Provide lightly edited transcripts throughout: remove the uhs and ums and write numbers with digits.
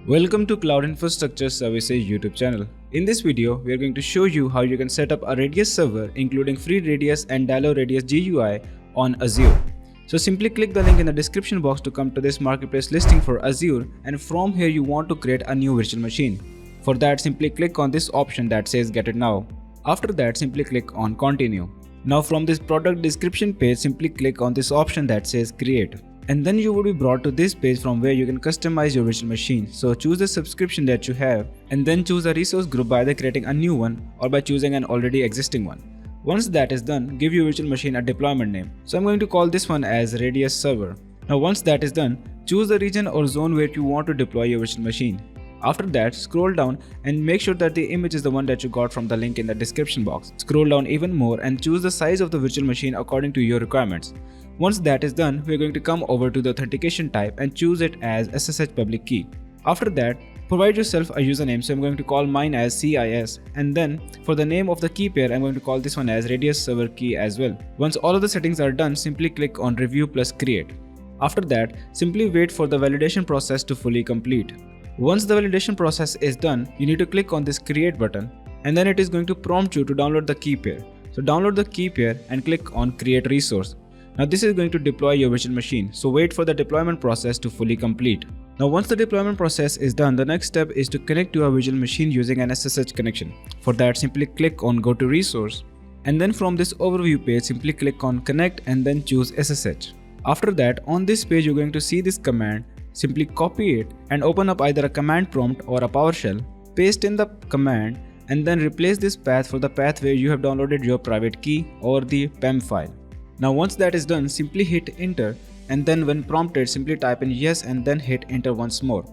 Welcome to Cloud Infrastructure Services YouTube channel. In this video, we are going to show you how you can set up a Radius server including FreeRADIUS and daloRADIUS GUI on Azure. So simply click the link in the description box to come to this marketplace listing for Azure, and from here you want to create a new virtual machine. For that, simply click on this option that says Get It Now. After that, simply click on Continue. Now from this product description page, simply click on this option that says Create. And then you will be brought to this page from where you can customize your virtual machine. So choose the subscription that you have and then choose a resource group by either creating a new one or by choosing an already existing one. Once that is done, give your virtual machine a deployment name. So I'm going to call this one as Radius Server. Now once that is done, choose the region or zone where you want to deploy your virtual machine. After that, scroll down and make sure that the image is the one that you got from the link in the description box. Scroll down even more and choose the size of the virtual machine according to your requirements. Once that is done, we are going to come over to the authentication type and choose it as SSH public key. After that, provide yourself a username, so I'm going to call mine as CIS, and then for the name of the key pair, I'm going to call this one as Radius Server Key as well. Once all of the settings are done, simply click on Review plus Create. After that, simply wait for the validation process to fully complete. Once the validation process is done, you need to click on this Create button, and then it is going to prompt you to download the key pair. So download the key pair and click on Create Resource. Now this is going to deploy your virtual machine, so wait for the deployment process to fully complete. Now once the deployment process is done, the next step is to connect to a virtual machine using an SSH connection. For that, simply click on Go to Resource, and then from this overview page, simply click on Connect and then choose SSH. After that, on this page you're going to see this command. Simply copy it and open up either a command prompt or a PowerShell, paste in the command, and then replace this path for the path where you have downloaded your private key or the PEM file. Now once that is done, simply hit enter, and then when prompted, simply type in yes and then hit enter once more.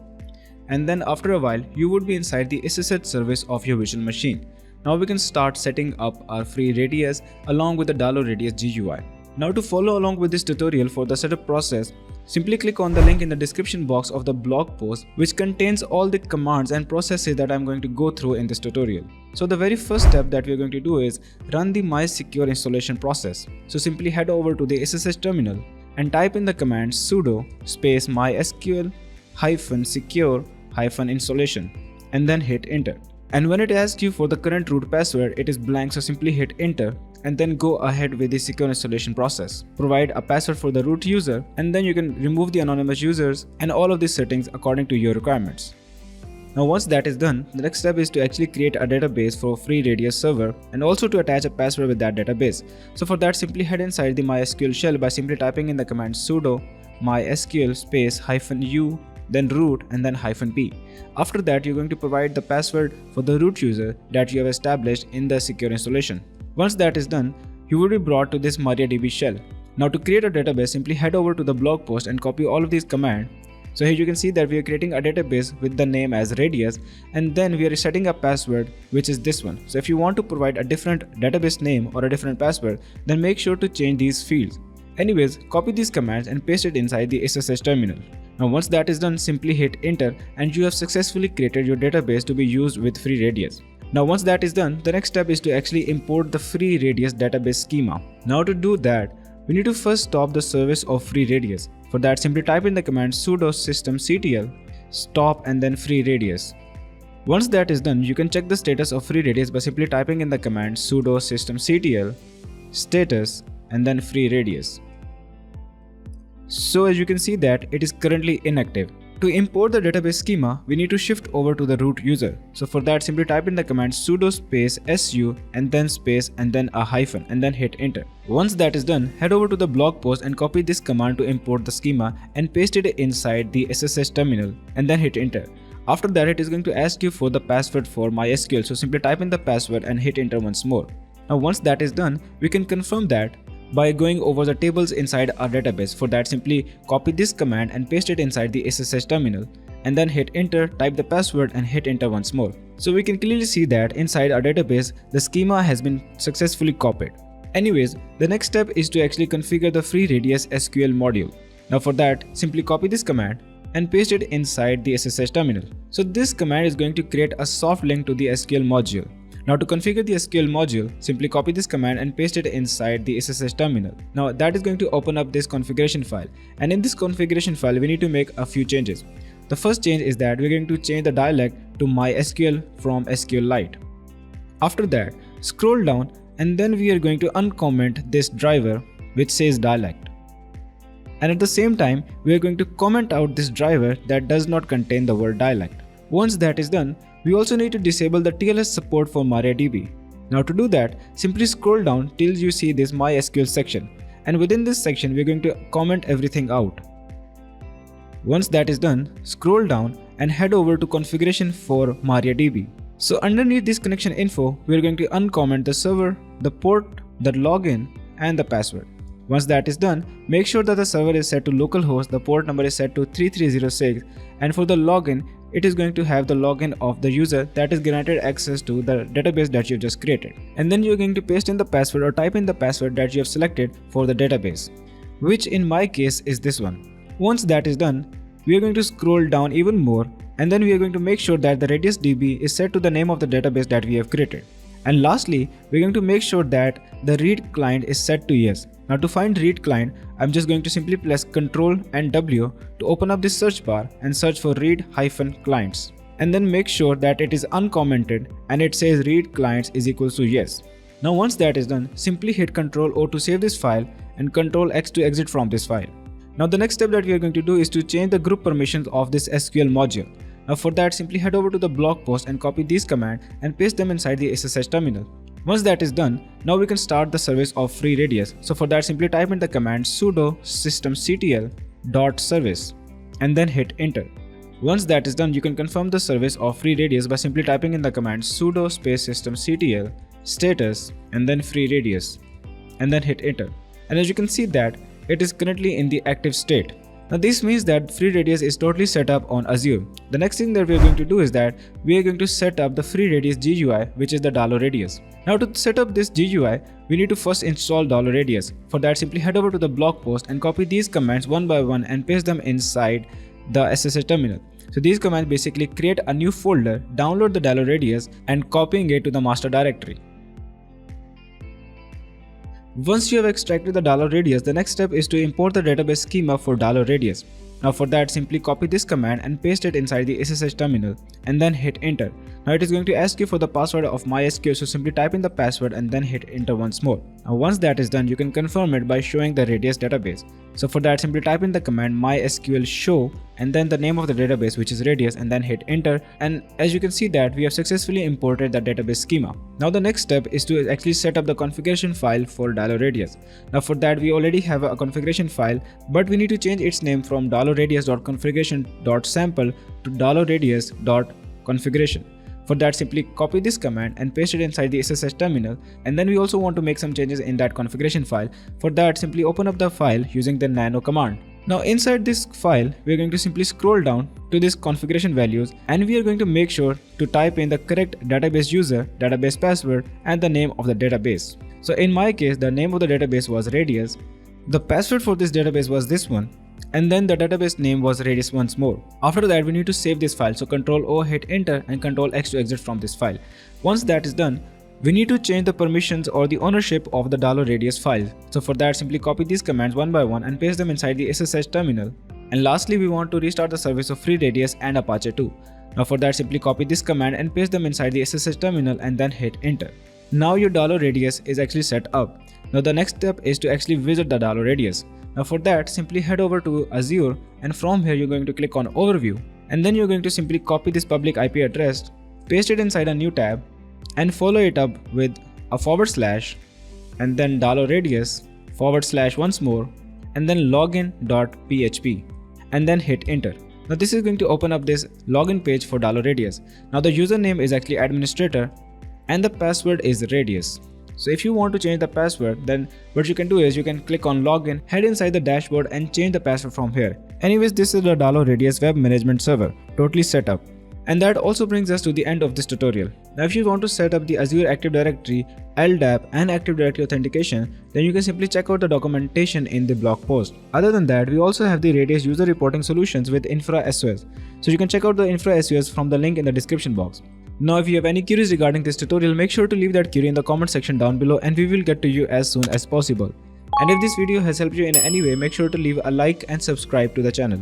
And then after a while, you would be inside the SSH service of your virtual machine. Now we can start setting up our FreeRADIUS along with the daloRADIUS GUI. Now to follow along with this tutorial for the setup process, simply click on the link in the description box of the blog post, which contains all the commands and processes that I'm going to go through in this tutorial. So the very first step that we're going to do is run the MySecure installation process. So simply head over to the SSH terminal and type in the command sudo space mysql -secure -installation and then hit enter. And when it asks you for the current root password, it is blank, so simply hit enter and then go ahead with the secure installation process. Provide a password for the root user, and then you can remove the anonymous users and all of these settings according to your requirements. Now once that is done, the next step is to actually create a database for FreeRADIUS server and also to attach a password with that database. So for that, simply head inside the MySQL shell by simply typing in the command sudo mysql space -u then root and then -p. After that, you're going to provide the password for the root user that you have established in the secure installation. Once that is done, you will be brought to this MariaDB shell. Now to create a database, simply head over to the blog post and copy all of these commands. So here you can see that we are creating a database with the name as Radius, and then we are setting a password which is this one. So if you want to provide a different database name or a different password, then make sure to change these fields. Anyways, copy these commands and paste it inside the SSH terminal. Now once that is done, simply hit enter and you have successfully created your database to be used with FreeRADIUS. Now once that is done, the next step is to actually import the FreeRADIUS database schema. Now to do that, we need to first stop the service of FreeRADIUS. For that, simply type in the command sudo systemctl stop and then FreeRADIUS. Once that is done, you can check the status of FreeRADIUS by simply typing in the command sudo systemctl status and then FreeRADIUS. So as you can see that it is currently inactive. To import the database schema, we need to shift over to the root user. So for that, simply type in the command sudo space su and then space and then a hyphen and then hit enter. Once that is done, head over to the blog post and copy this command to import the schema and paste it inside the SSH terminal and then hit enter. After that, it is going to ask you for the password for MySQL, so simply type in the password and hit enter once more. Now once that is done, we can confirm that by going over the tables inside our database. For that, simply copy this command and paste it inside the SSH terminal and then hit enter, type the password and hit enter once more. So we can clearly see that inside our database, the schema has been successfully copied. Anyways, the next step is to actually configure the FreeRADIUS SQL module. Now for that, simply copy this command and paste it inside the SSH terminal. So this command is going to create a soft link to the SQL module. Now to configure the SQL module, simply copy this command and paste it inside the SSH terminal. Now that is going to open up this configuration file, and in this configuration file we need to make a few changes. The first change is that we're going to change the dialect to MySQL from SQLite. After that, scroll down and then we are going to uncomment this driver which says dialect. And at the same time, we are going to comment out this driver that does not contain the word dialect. Once that is done, we also need to disable the TLS support for MariaDB. Now to do that, simply scroll down till you see this MySQL section, and within this section we are going to comment everything out. Once that is done, scroll down and head over to configuration for MariaDB. So underneath this connection info, we are going to uncomment the server, the port, the login and the password. Once that is done, make sure that the server is set to localhost, the port number is set to 3306, and for the login, it is going to have the login of the user that is granted access to the database that you just created. And then you're going to paste in the password or type in the password that you have selected for the database, which in my case is this one. Once that is done, we are going to scroll down even more, and then we are going to make sure that the radius DB is set to the name of the database that we have created. And lastly, we're going to make sure that the read client is set to yes. Now to find read client, I'm just going to simply press Ctrl and W to open up this search bar and search for read-clients. And then make sure that it is uncommented and it says read clients is equals to yes. Now once that is done, simply hit Ctrl O to save this file and Ctrl X to exit from this file. Now the next step that we are going to do is to change the group permissions of this SQL module. Now for that, simply head over to the blog post and copy these commands and paste them inside the SSH terminal. Once that is done, now we can start the service of FreeRADIUS. So for that, simply type in the command sudo systemctl.service and then hit enter. Once that is done, you can confirm the service of FreeRADIUS by simply typing in the command sudo systemctl status and then FreeRADIUS and then hit enter. And as you can see that it is currently in the active state. Now this means that FreeRADIUS is totally set up on Azure. The next thing that we are going to do is that we are going to set up the FreeRADIUS GUI, which is the daloRADIUS. Now to set up this GUI, we need to first install daloRADIUS. For that, simply head over to the blog post and copy these commands one by one and paste them inside the SSH terminal. So these commands basically create a new folder, download the daloRADIUS and copying it to the master directory. Once you have extracted the daloRADIUS, the next step is to import the database schema for daloRADIUS. Now for that, simply copy this command and paste it inside the SSH terminal and then hit enter. Now it is going to ask you for the password of MySQL, so simply type in the password and then hit enter once more. Now once that is done, you can confirm it by showing the Radius database. So for that, simply type in the command MySQL show and then the name of the database, which is Radius, and then hit enter. And as you can see that we have successfully imported the database schema. Now the next step is to actually set up the configuration file for daloRADIUS. Now for that, we already have a configuration file, but we need to change its name from daloRADIUS.configuration.sample to daloRADIUS.configuration. For that, simply copy this command and paste it inside the SSH terminal, and then we also want to make some changes in that configuration file. For that, simply open up the file using the nano command. Now inside this file, we are going to simply scroll down to this configuration values, and we are going to make sure to type in the correct database user, database password and the name of the database. So in my case, the name of the database was Radius, the password for this database was this one, and then the database name was Radius once more. After that, we need to save this file, so Ctrl O, hit enter and Ctrl X to exit from this file. Once that is done, we need to change the permissions or the ownership of the daloRADIUS file. So for that, simply copy these commands one by one and paste them inside the SSH terminal. And lastly, we want to restart the service of FreeRADIUS and Apache 2. Now for that, simply copy this command and paste them inside the SSH terminal and then hit enter. Now your daloRADIUS is actually set up. Now the next step is to actually visit the daloRADIUS. Now for that, simply head over to Azure, and from here you're going to click on Overview, and then you're going to simply copy this public IP address, paste it inside a new tab and follow it up with a / and then daloRADIUS / once more and then login.php and then hit enter. Now this is going to open up this login page for daloRADIUS. Now the username is actually administrator and the password is Radius. So if you want to change the password, then what you can do is you can click on login, head inside the dashboard and change the password from here. Anyways, this is the daloRADIUS web management server, totally set up. And that also brings us to the end of this tutorial. Now if you want to set up the Azure Active Directory, LDAP and Active Directory Authentication, then you can simply check out the documentation in the blog post. Other than that, we also have the Radius user reporting solutions with InfraSOS. So you can check out the InfraSOS from the link in the description box. Now if you have any queries regarding this tutorial, make sure to leave that query in the comment section down below and we will get to you as soon as possible. And if this video has helped you in any way, make sure to leave a like and subscribe to the channel.